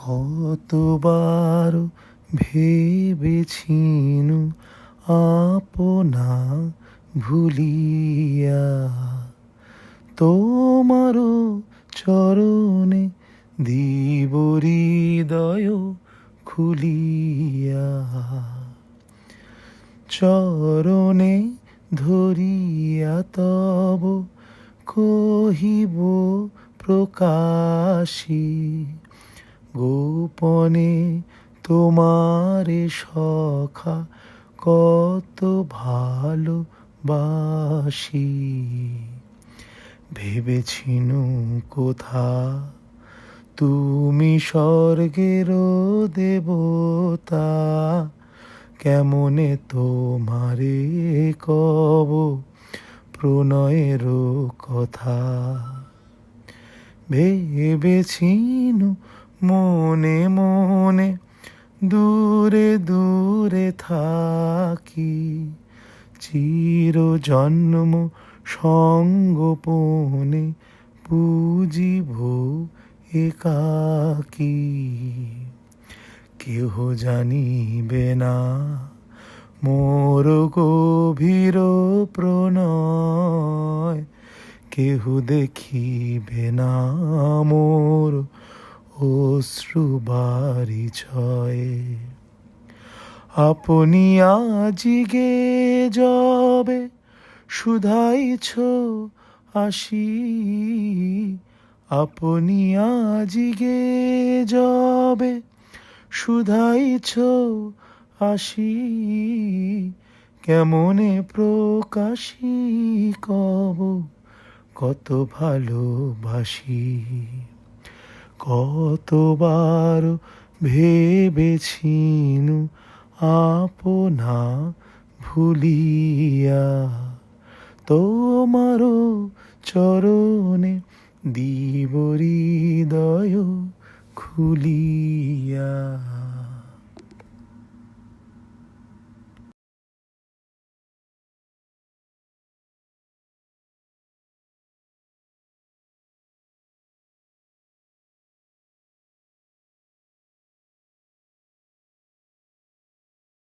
কতবার ভেবেছিনু আপনা ভুলিয়া তোমারও চরণে দিব হৃদয় খুলিয়া চরণে ধরিয়া তব কহিব প্রকাশী গোপনে তোমারে সখা কত ভালোবাসি ভেবেছিনু কোথা তুমি স্বর্গের দেবতা কেমনে তোমারে কব প্রণয়ের কথা ভেবেছিনু মনে মনে দূরে দূরে থাকি চির জন্ম সঙ্গোপনে পুজিব একাকী কেহ জানিবে না মোর গভীর প্রণয় কেহ দেখিবে না মোর অশ্রুবারি ছয় আপনি আজিগে যবে শুধাইছ আসি আপনি আজিগে যবে শুধাইছ আসি কেমনে প্রকাশী কব কত ভালোবাসি কতবার ভেবেছিনু আপনা ভুলিয়া তোমারও চরণে দিব হৃদয় খুলিয়া।